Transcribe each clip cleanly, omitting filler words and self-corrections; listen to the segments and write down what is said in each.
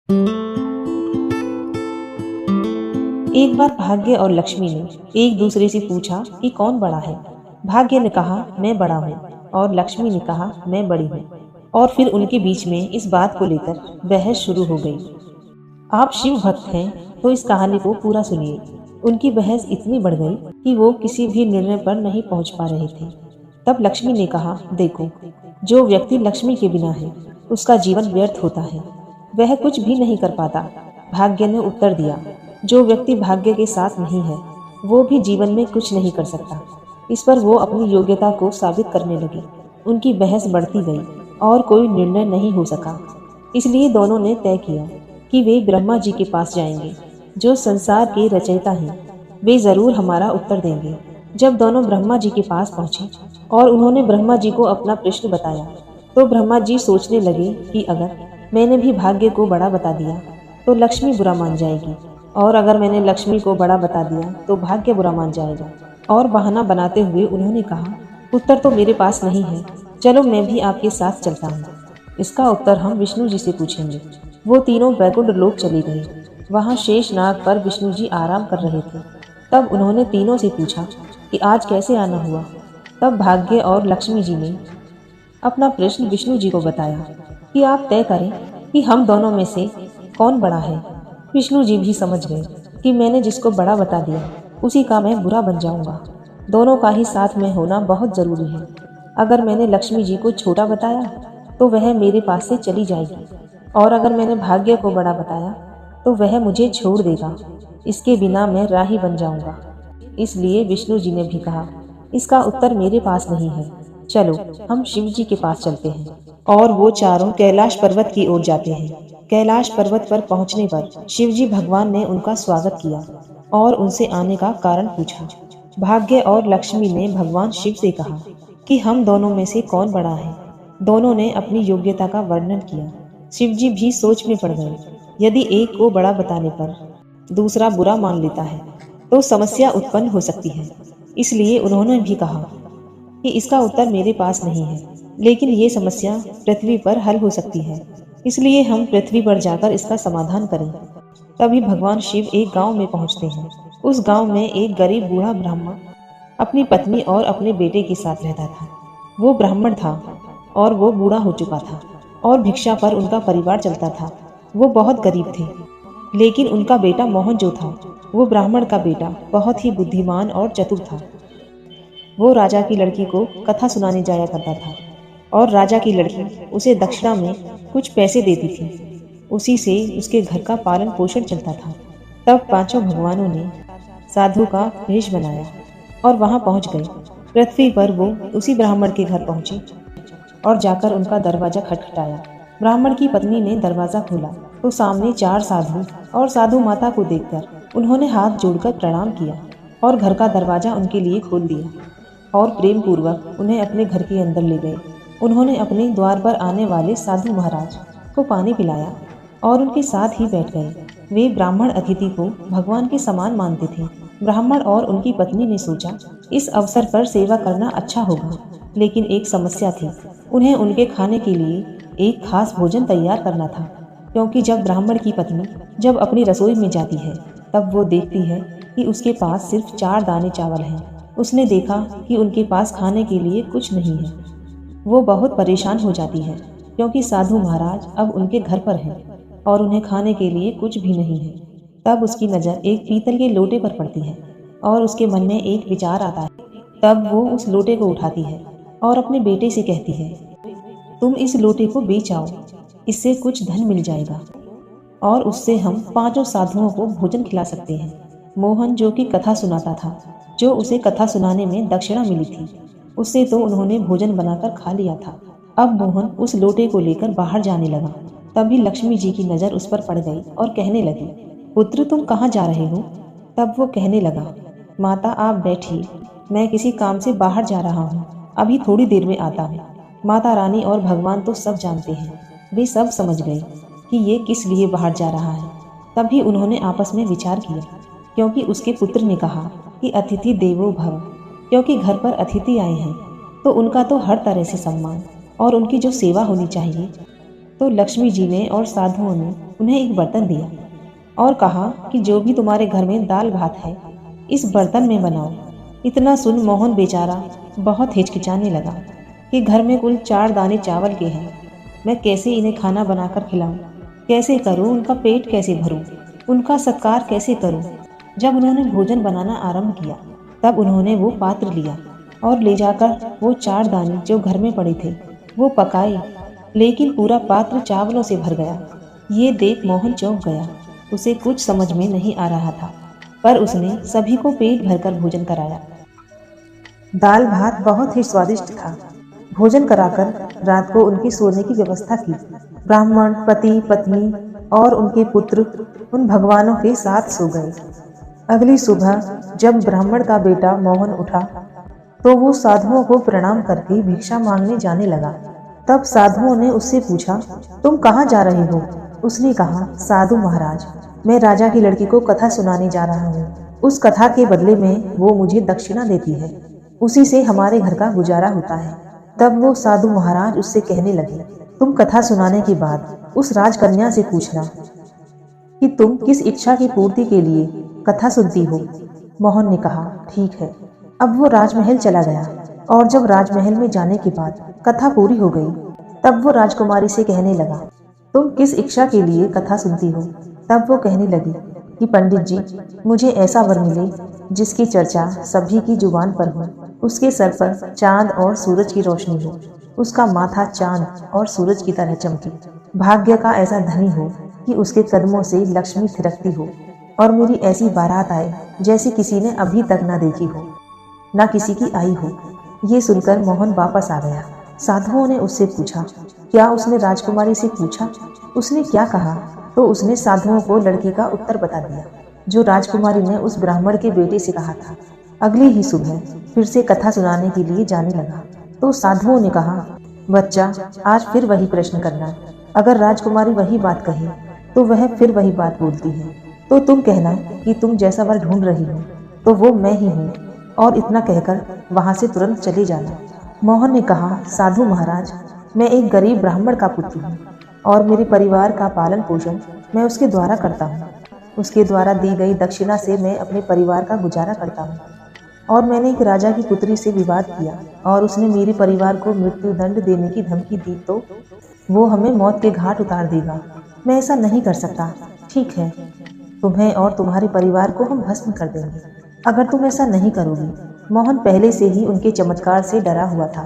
एक बार भाग्य और लक्ष्मी ने एक दूसरे से पूछा कि कौन बड़ा है। भाग्य ने कहा मैं बड़ा हूँ और लक्ष्मी ने कहा मैं बड़ी हूँ। और फिर उनके बीच में इस बात को लेकर बहस शुरू हो गई। आप शिव भक्त हैं तो इस कहानी को पूरा सुनिए। उनकी बहस इतनी बढ़ गई कि वो किसी भी निर्णय पर नहीं पहुंच पा रहे थे। तब लक्ष्मी ने कहा देखो, जो व्यक्ति लक्ष्मी के बिना है उसका जीवन व्यर्थ होता है, वह कुछ भी नहीं कर पाता। भाग्य ने उत्तर दिया, जो व्यक्ति भाग्य के साथ नहीं है वो भी जीवन में कुछ नहीं कर सकता। इस पर वो अपनी योग्यता को साबित करने लगी। उनकी बहस बढ़ती गई और कोई निर्णय नहीं हो सका। इसलिए दोनों ने तय किया कि वे ब्रह्मा जी के पास जाएंगे, जो संसार के रचयिता हैं। वे जरूर हमारा उत्तर देंगे। जब दोनों ब्रह्मा जी के पास पहुंचे और उन्होंने ब्रह्मा जी को अपना प्रश्न बताया, तो ब्रह्मा जी सोचने लगे कि अगर मैंने भी भाग्य को बड़ा बता दिया तो लक्ष्मी बुरा मान जाएगी, और अगर मैंने लक्ष्मी को बड़ा बता दिया तो भाग्य बुरा मान जाएगा। और बहाना बनाते हुए उन्होंने कहा, उत्तर तो मेरे पास नहीं है, चलो मैं भी आपके साथ चलता हूँ। इसका उत्तर हम विष्णु जी से पूछेंगे। वो तीनों वैकुंठ लोक चले गए। वहाँ शेष नाग पर विष्णु जी आराम कर रहे थे। तब उन्होंने तीनों से पूछा कि आज कैसे आना हुआ। तब भाग्य और लक्ष्मी जी ने अपना प्रश्न विष्णु जी को बताया कि आप तय करें कि हम दोनों में से कौन बड़ा है। विष्णु जी भी समझ गए कि मैंने जिसको बड़ा बता दिया उसी का मैं बुरा बन जाऊंगा। दोनों का ही साथ में होना बहुत जरूरी है। अगर मैंने लक्ष्मी जी को छोटा बताया तो वह मेरे पास से चली जाएगी, और अगर मैंने भाग्य को बड़ा बताया तो वह मुझे छोड़ देगा। इसके बिना मैं राही बन जाऊंगा। इसलिए विष्णु जी ने भी कहा, इसका उत्तर मेरे पास नहीं है, चलो हम शिव जी के पास चलते हैं। और वो चारों कैलाश पर्वत की ओर जाते हैं। कैलाश पर्वत पर पहुंचने पर शिव जी भगवान ने उनका स्वागत किया और उनसे आने का कारण पूछा। भाग्य और लक्ष्मी ने भगवान शिव से कहा कि हम दोनों में से कौन बड़ा है। दोनों ने अपनी योग्यता का वर्णन किया। शिव जी भी सोच में पड़ गए। यदि एक को बड़ा बताने पर दूसरा बुरा मान लेता है तो समस्या उत्पन्न हो सकती है। इसलिए उन्होंने भी कहा कि इसका उत्तर मेरे पास नहीं है, लेकिन ये समस्या पृथ्वी पर हल हो सकती है। इसलिए हम पृथ्वी पर जाकर इसका समाधान करें। तभी भगवान शिव एक गांव में पहुंचते हैं। उस गांव में एक गरीब बूढ़ा ब्राह्मण अपनी पत्नी और अपने बेटे के साथ रहता था। वो ब्राह्मण था और वो बूढ़ा हो चुका था और भिक्षा पर उनका परिवार चलता था। वो बहुत गरीब थे, लेकिन उनका बेटा मोहन जो था, वो ब्राह्मण का बेटा बहुत ही बुद्धिमान और चतुर था। वो राजा की लड़की को कथा सुनाने जाया करता था और राजा की लड़की उसे दक्षिणा में कुछ पैसे देती थी। उसी से उसके घर का पालन पोषण चलता था। तब पांचों भगवानों ने साधु का वेश बनाया और वहां पहुंच गए। पृथ्वी पर वो उसी ब्राह्मण के घर पहुंचे और जाकर उनका दरवाजा खटखटाया। ब्राह्मण की पत्नी ने दरवाजा खोला तो सामने चार साधु और साधु माता को देखकर उन्होंने हाथ जोड़कर प्रणाम किया और घर का दरवाजा उनके लिए खोल दिया और प्रेम पूर्वक उन्हें अपने घर के अंदर ले गए। उन्होंने अपने द्वार पर आने वाले साधु महाराज को पानी पिलाया और उनके साथ ही बैठ गए। वे ब्राह्मण अतिथि को भगवान के समान मानते थे। ब्राह्मण और उनकी पत्नी ने सोचा, इस अवसर पर सेवा करना अच्छा होगा, लेकिन एक समस्या थी। उन्हें उनके खाने के लिए एक खास भोजन तैयार करना था, क्योंकि जब ब्राह्मण की पत्नी जब अपनी रसोई में जाती है तब वो देखती है कि उसके पास सिर्फ 4 दाने चावल हैं। उसने देखा कि उनके पास खाने के लिए कुछ नहीं है। वो बहुत परेशान हो जाती है, क्योंकि साधु महाराज अब उनके घर पर हैं और उन्हें खाने के लिए कुछ भी नहीं है। तब उसकी नज़र एक पीतल के लोटे पर पड़ती है और उसके मन में एक विचार आता है। तब वो उस लोटे को उठाती है और अपने बेटे से कहती है, तुम इस लोटे को बेच आओ, इससे कुछ धन मिल जाएगा और उससे हम पांचों साधुओं को भोजन खिला सकते हैं। मोहन जो कि कथा सुनाता था, जो उसे कथा सुनाने में दक्षिणा मिली थी, उससे तो उन्होंने भोजन बनाकर खा लिया था। अब मोहन उस लोटे को लेकर बाहर जाने लगा। तभी लक्ष्मी जी की नज़र उस पर पड़ गई और कहने लगी, पुत्र तुम कहाँ जा रहे हो? तब वो कहने लगा, माता आप बैठिए, मैं किसी काम से बाहर जा रहा हूँ, अभी थोड़ी देर में आता हूँ। माता रानी और भगवान तो सब जानते हैं। वे सब समझ गए कि ये किस लिए बाहर जा रहा है। तभी उन्होंने आपस में विचार किया, क्योंकि उसके पुत्र ने कहा कि अतिथि देवो भव, क्योंकि घर पर अतिथि आए हैं तो उनका तो हर तरह से सम्मान और उनकी जो सेवा होनी चाहिए तो लक्ष्मी जी ने और साधुओं ने उन्हें एक बर्तन दिया और कहा कि जो भी तुम्हारे घर में दाल भात है इस बर्तन में बनाओ। इतना सुन मोहन बेचारा बहुत हिचकिचाने लगा कि घर में कुल 4 दाने चावल के हैं, मैं कैसे इन्हें खाना बनाकर खिलाऊं, कैसे करूं, उनका पेट कैसे भरूं, उनका सत्कार कैसे करूं। जब उन्होंने भोजन बनाना आरंभ किया तब उन्होंने वो पात्र लिया और ले जाकर वो 4 दाने जो घर में पड़े थे वो पकाए, लेकिन पूरा पात्र चावलों से भर गया। ये देख मोहन चौंक गया। उसे कुछ समझ में नहीं आ रहा था, पर उसने सभी को पेट भरकर भोजन कराया। दाल भात बहुत ही स्वादिष्ट था। भोजन कराकर रात को उनके सोने की व्यवस्था की। ब्राह्मण पति पत्नी और उनके पुत्र उन भगवानों के साथ सो गए। अगली सुबह जब ब्राह्मण का बेटा मोहन उठा तो वो साधुओं को प्रणाम करके भिक्षा मांगने जाने लगा। तब साधुओं ने उससे पूछा, तुम कहाँ जा रहे हो? उसने कहा, साधु महाराज, मैं राजा की लड़की को कथा सुनाने जा रहा हूँ। उस कथा के बदले में वो मुझे दक्षिणा देती है, उसी से हमारे घर का गुजारा होता है। तब वो साधु महाराज उससे कहने लगे, तुम कथा सुनाने के बाद उस राजकन्या से पूछना कि तुम किस इच्छा की पूर्ति के लिए कथा सुनती हो। मोहन ने कहा, ठीक है। अब वो राजमहल चला गया और जब राजमहल में जाने के बाद कथा पूरी हो गई तब वो राजकुमारी से कहने लगा, तुम किस इच्छा के लिए कथा सुनती हो? तब वो कहने लगी कि पंडित जी, मुझे ऐसा वर मिले जिसकी चर्चा सभी की जुबान पर हो, उसके सर पर चांद और सूरज की रोशनी हो, उसका माथा चांद और सूरज की तरह चमके, भाग्य का ऐसा धनी हो कि उसके कदमों से लक्ष्मी थिरकती हो और मेरी ऐसी बारात आए जैसे किसी ने अभी तक ना देखी हो, ना किसी की आई हो। ये सुनकर मोहन वापस आ गया। साधुओं ने उससे पूछा, क्या उसने राजकुमारी से पूछा उसने क्या कहा? तो उसने साधुओं को लड़की का उत्तर बता दिया जो राजकुमारी ने उस ब्राह्मण के बेटे से कहा था। अगली ही सुबह फिर से कथा सुनाने के लिए जाने लगा तो साधुओं ने कहा, बच्चा, आज फिर वही प्रश्न करना। अगर राजकुमारी वही बात कहे तो वह फिर वही बात बोलती है, तो तुम कहना कि तुम जैसा वर ढूंढ रही हो तो वो मैं ही हूँ, और इतना कहकर वहां से तुरंत चले जाना। मोहन ने कहा, साधु महाराज, मैं एक गरीब ब्राह्मण का पुत्र हूँ और मेरे परिवार का पालन पोषण मैं उसके द्वारा करता हूँ। उसके द्वारा दी गई दक्षिणा से मैं अपने परिवार का गुजारा करता हूँ। और मैंने एक राजा की पुत्री से विवाद किया और उसने मेरे परिवार को मृत्यु दंड देने की धमकी दी तो वो हमें मौत के घाट उतार देगा। मैं ऐसा नहीं कर सकता। ठीक है, तुम्हें और तुम्हारे परिवार को हम भस्म कर देंगे अगर तुम ऐसा नहीं करोगी। मोहन पहले से ही उनके चमत्कार से डरा हुआ था,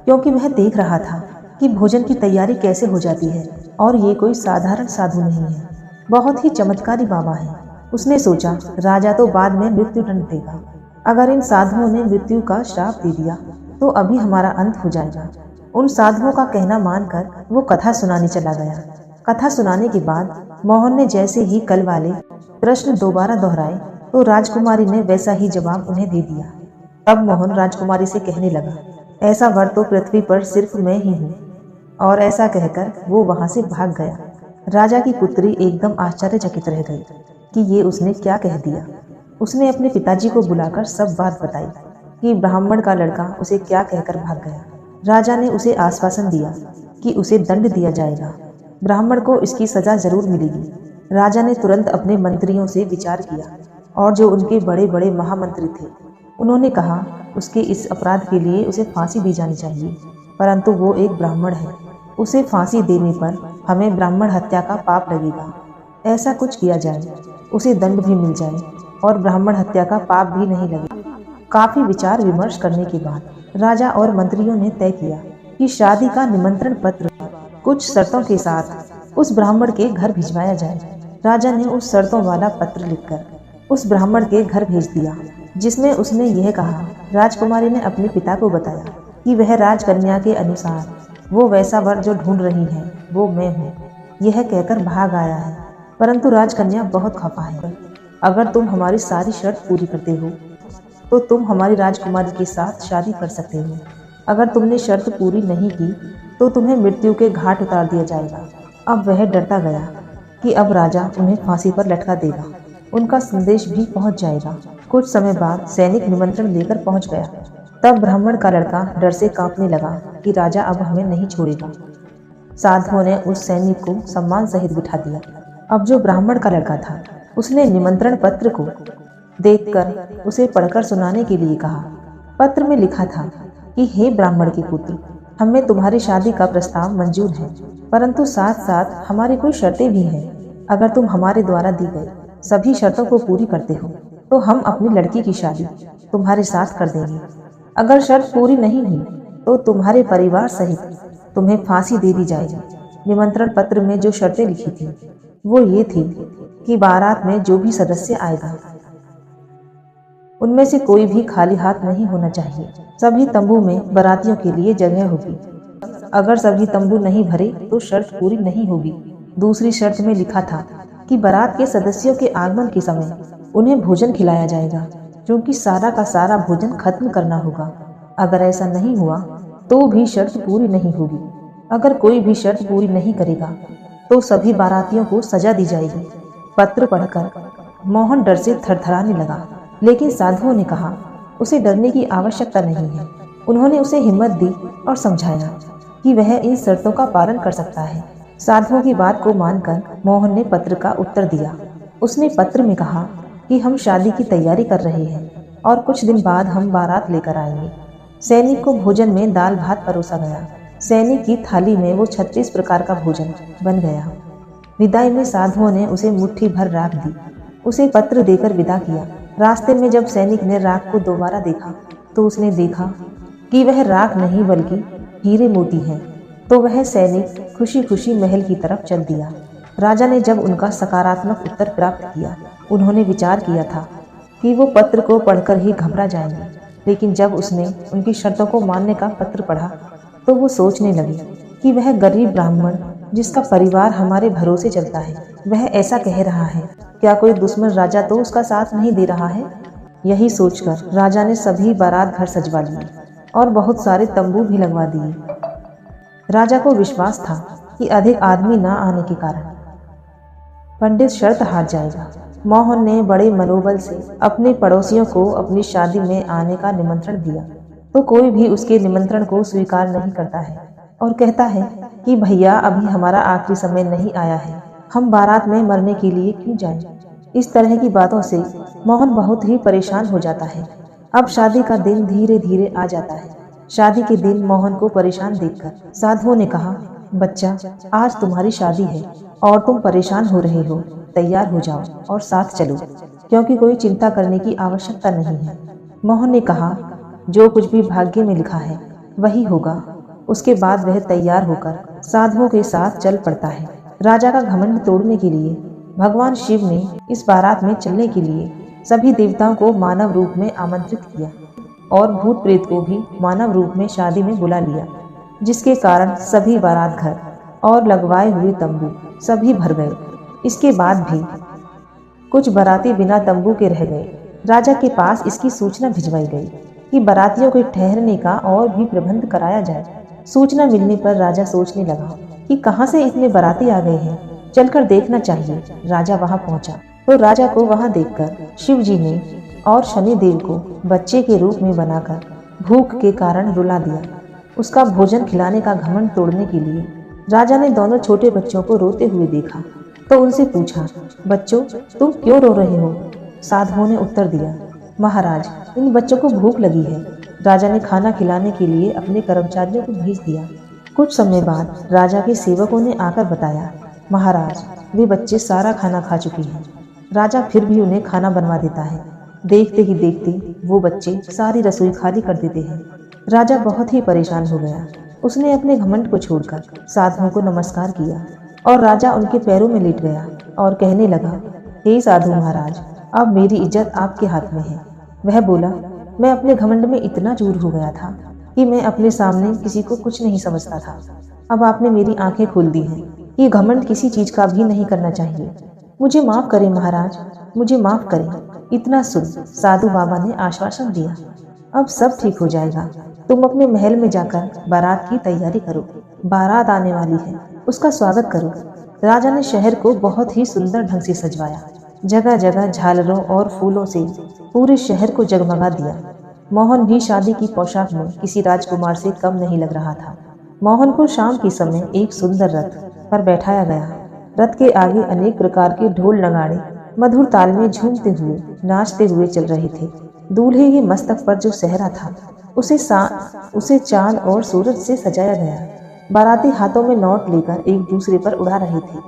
क्योंकि वह देख रहा था कि भोजन की तैयारी कैसे हो जाती है और ये कोई साधारण साधु नहीं है, बहुत ही चमत्कारी बाबा है। उसने सोचा, राजा तो बाद में मृत्यु दंड देगा, अगर इन साधुओं ने मृत्यु का श्राप दे दिया तो अभी हमारा अंत हो जाएगा। उन साधुओं का कहना मानकर वो कथा सुनाने चला गया। कथा सुनाने के बाद मोहन ने जैसे ही कल वाले प्रश्न दोबारा दोहराए तो राजकुमारी ने वैसा ही जवाब उन्हें दे दिया। तब मोहन राजकुमारी से कहने लगा, ऐसा वर तो पृथ्वी पर सिर्फ मैं ही हूँ। और ऐसा कहकर वो वहां से भाग गया। राजा की पुत्री एकदम आश्चर्यचकित रह गई कि ये उसने क्या कह दिया। उसने अपने पिताजी को बुलाकर सब बात बताई कि ब्राह्मण का लड़का उसे क्या कहकर भाग गया। राजा ने उसे आश्वासन दिया कि उसे दंड दिया जाएगा, ब्राह्मण को इसकी सजा जरूर मिलेगी। राजा ने तुरंत अपने मंत्रियों से विचार किया और जो उनके बड़े बड़े महामंत्री थे उन्होंने कहा, उसके इस अपराध के लिए उसे फांसी दी जानी चाहिए, परंतु वो एक ब्राह्मण है, उसे फांसी देने पर हमें ब्राह्मण हत्या का पाप लगेगा। ऐसा कुछ किया जाए, उसे दंड भी मिल जाए और ब्राह्मण हत्या का पाप भी नहीं लगेगा। काफी विचार विमर्श करने के बाद राजा और मंत्रियों ने तय किया कि शादी का निमंत्रण पत्र कुछ शर्तों के साथ उस ब्राह्मण के घर भिजवाया जाए। राजा ने उस शर्तों वाला पत्र लिखकर उस ब्राह्मण के घर भेज दिया, जिसमें उसने यह कहा, राजकुमारी ने अपने पिता को बताया कि वह राजकन्या के अनुसार वो वैसा वर जो ढूंढ रही है वो मैं हूँ। यह कहकर भाग आया है, परंतु राजकन्या बहुत खफा है। अगर तुम हमारी सारी शर्त पूरी करते हो तो तुम हमारी राजकुमारी के साथ शादी कर सकते हो। अगर तुमने शर्त पूरी नहीं की तो तुम्हें मृत्यु के घाट उतार दिया जाएगा। अब वह डरता गया कि अब राजा उन्हें फांसी पर लटका देगा। उनका संदेश भी पहुंच जाएगा। कुछ समय बाद सैनिक निमंत्रण लेकर पहुंच गया। तब ब्राह्मण का लड़का डर से कांपने लगा कि राजा अब हमें नहीं छोड़ेगा। साधुओं ने उस सैनिक को सम्मान सहित बिठा दिया। अब जो ब्राह्मण का लड़का था उसने निमंत्रण पत्र को देखकर उसे पढ़कर सुनाने के लिए कहा। पत्र में लिखा था कि हे ब्राह्मण के पुत्र, हमें तुम्हारी शादी का प्रस्ताव मंजूर है, परंतु साथ साथ हमारी कुछ शर्तें भी हैं। अगर तुम हमारे द्वारा दी गई सभी शर्तों को पूरी करते हो तो हम अपनी लड़की की शादी तुम्हारे साथ कर देंगे। अगर शर्त पूरी नहीं हुई तो तुम्हारे परिवार सहित तुम्हें फांसी दे दी जाएगी। निमंत्रण पत्र में जो शर्तें लिखी थी वो ये थी कि बारात में जो भी सदस्य आएगा उनमें से कोई भी खाली हाथ नहीं होना चाहिए। सभी तंबू में बारातियों के लिए जगह होगी। अगर सभी तंबू नहीं भरे तो शर्त पूरी नहीं होगी। दूसरी शर्त में लिखा था कि बारात के सदस्यों के आगमन के समय उन्हें भोजन खिलाया जाएगा, क्योंकि सारा का सारा भोजन खत्म करना होगा। अगर ऐसा नहीं हुआ तो भी शर्त पूरी नहीं होगी। अगर कोई भी शर्त पूरी नहीं करेगा तो सभी बारातियों को सजा दी जाएगी। पत्र पढ़कर मोहन डर से थरथराने लगा, लेकिन साधुओं ने कहा उसे डरने की आवश्यकता नहीं है। उन्होंने उसे हिम्मत दी और समझाया कि वह इन शर्तों का पालन कर सकता है। साधुओं की बात को मानकर मोहन ने पत्र का उत्तर दिया। उसने पत्र में कहा कि हम शादी की तैयारी कर रहे हैं और कुछ दिन बाद हम बारात लेकर आएंगे। सैनिक को भोजन में दाल भात परोसा गया। सैनिक की थाली में वो 36 प्रकार का भोजन बन गया। विदाई में साधुओं ने उसे मुट्ठी भर राख दी, उसे पत्र देकर विदा किया। रास्ते में जब सैनिक ने राख को दोबारा देखा तो उसने देखा कि वह राख नहीं बल्कि हीरे मोती हैं। तो वह सैनिक खुशी खुशी महल की तरफ चल दिया। राजा ने जब उनका सकारात्मक उत्तर प्राप्त किया, उन्होंने विचार किया था कि वो पत्र को पढ़कर ही घबरा जाएंगे, लेकिन जब उसने उनकी शर्तों को मानने का पत्र पढ़ा तो वो सोचने लगे कि वह गरीब ब्राह्मण जिसका परिवार हमारे भरोसे चलता है, वह ऐसा कह रहा है। क्या कोई दुश्मन राजा तो उसका साथ नहीं दे रहा है? यही सोचकर राजा ने सभी बारात घर सजवा लिए और बहुत सारे तंबू भी लगवा दिए। राजा को विश्वास था कि अधिक आदमी न आने के कारण पंडित शर्त हार जाएगा। मोहन ने बड़े मनोबल से अपने पड़ोसियों को अपनी शादी में आने का निमंत्रण दिया, तो कोई भी उसके निमंत्रण को स्वीकार नहीं करता है और कहता है कि भैया अभी हमारा आखिरी समय नहीं आया है, हम बारात में मरने के लिए क्यों जाएं? इस तरह की बातों से मोहन बहुत ही परेशान हो जाता है। अब शादी का दिन धीरे धीरे आ जाता है। शादी के दिन मोहन को परेशान देखकर साधुओं ने कहा, बच्चा आज तुम्हारी शादी है और तुम परेशान हो रहे हो, तैयार हो जाओ और साथ चलो, क्योंकि कोई चिंता करने की आवश्यकता नहीं है। मोहन ने कहा, जो कुछ भी भाग्य में लिखा है वही होगा। उसके बाद वह तैयार होकर साधुओं के साथ चल पड़ता है। राजा का घमंड तोड़ने के लिए भगवान शिव ने इस बारात में चलने के लिए सभी देवताओं को मानव रूप में आमंत्रित किया और भूत प्रेत को भी मानव रूप में शादी में बुला लिया, जिसके कारण सभी बारात घर और लगवाए हुए तंबू सभी भर गए। इसके बाद भी कुछ बाराती बिना तंबू के रह गए। राजा के पास इसकी सूचना भिजवाई गई कि बारातियों के ठहरने का और भी प्रबंध कराया जाए। सूचना मिलने पर राजा सोचने लगा कि कहाँ से इतने बाराती आ गए हैं, चलकर देखना चाहिए। राजा वहां पहुंचा तो राजा को वहां देखकर शिव जी ने और शनिदेव को बच्चे के रूप में बनाकर भूख के कारण रुला दिया। उसका भोजन खिलाने का घमंड तोड़ने के लिए राजा ने दोनों छोटे बच्चों को रोते हुए देखा तो उनसे पूछा, बच्चों तुम क्यों रो रहे हो? साधुओं ने उत्तर दिया, महाराज इन बच्चों को भूख लगी है। राजा ने खाना खिलाने के लिए अपने कर्मचारियों को भेज दिया। कुछ समय बाद राजा के सेवकों ने आकर बताया, महाराज वे बच्चे सारा खाना खा चुके हैं। राजा फिर भी उन्हें खाना बनवा देता है। देखते ही देखते वो बच्चे सारी रसोई खाली कर देते हैं। राजा बहुत ही परेशान हो गया। उसने अपने घमंड को छोड़कर साधुओं को नमस्कार किया और राजा उनके पैरों में लेट गया और कहने लगा, हे साधु महाराज, अब मेरी इज्जत आपके हाथ में है। वह बोला, मैं अपने घमंड में इतना चूर हो गया था कि मैं अपने सामने किसी को कुछ नहीं समझता था। अब आपने मेरी आंखें खोल दी हैं। ये घमंड किसी चीज का भी नहीं करना चाहिए। मुझे माफ करें महाराज, मुझे माफ करें। इतना सुन साधु बाबा ने आश्वासन दिया, अब सब ठीक हो जाएगा। तुम अपने महल में जाकर बारात की तैयारी करो। बारात आने वाली है, उसका स्वागत करो। राजा ने शहर को बहुत ही सुंदर ढंग से सजवाया। जगह जगह झालरों और फूलों से पूरे शहर को जगमगा दिया। मोहन भी शादी की पोशाक में किसी राजकुमार से कम नहीं लग रहा था। मोहन को शाम के समय एक सुंदर रथ पर बैठाया गया। रथ के आगे अनेक प्रकार के ढोल नगाड़े मधुर ताल में झूमते हुए नाचते हुए चल रहे थे। दूल्हे के मस्तक पर जो सेहरा था उसे चांद और सूरज से सजाया गया। बाराती हाथों में नोट लेकर एक दूसरे पर उड़ा रहे थे।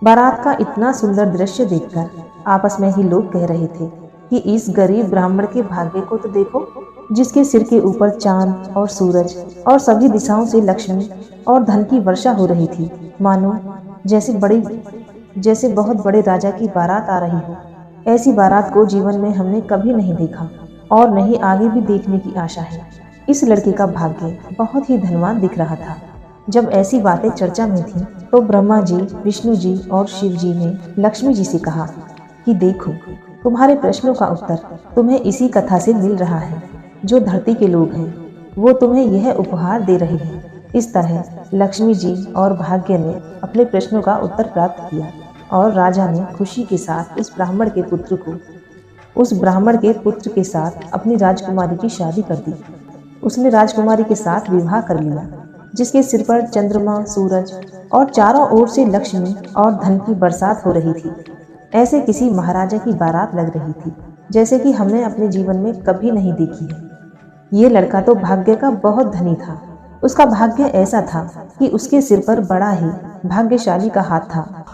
बारात का इतना सुंदर दृश्य देखकर आपस में ही लोग कह रहे थे कि इस गरीब ब्राह्मण के भाग्य को तो देखो, जिसके सिर के ऊपर चांद और सूरज और सभी दिशाओं से लक्ष्मी और धन की वर्षा हो रही थी, मानो जैसे बहुत बड़े राजा की बारात आ रही हो। ऐसी बारात को जीवन में हमने कभी नहीं देखा और नहीं आगे भी देखने की आशा है। इस लड़के का भाग्य बहुत ही धनवान दिख रहा था। जब ऐसी बातें चर्चा में थी तो ब्रह्मा जी, विष्णु जी और शिव जी ने लक्ष्मी जी से कहा कि देखो, तुम्हारे प्रश्नों का उत्तर तुम्हें इसी कथा से मिल रहा है। जो धरती के लोग हैं वो तुम्हें यह उपहार दे रहे हैं। इस तरह लक्ष्मी जी और भाग्य ने अपने प्रश्नों का उत्तर प्राप्त किया और राजा ने खुशी के साथ उस ब्राह्मण के पुत्र के साथ अपनी राजकुमारी की शादी कर दी। उसने राजकुमारी के साथ विवाह कर लिया, जिसके सिर पर चंद्रमा, सूरज और चारों ओर से लक्ष्मी और धन की बरसात हो रही थी। ऐसे किसी महाराजा की बारात लग रही थी जैसे कि हमने अपने जीवन में कभी नहीं देखी है। ये लड़का तो भाग्य का बहुत धनी था। उसका भाग्य ऐसा था कि उसके सिर पर बड़ा ही भाग्यशाली का हाथ था।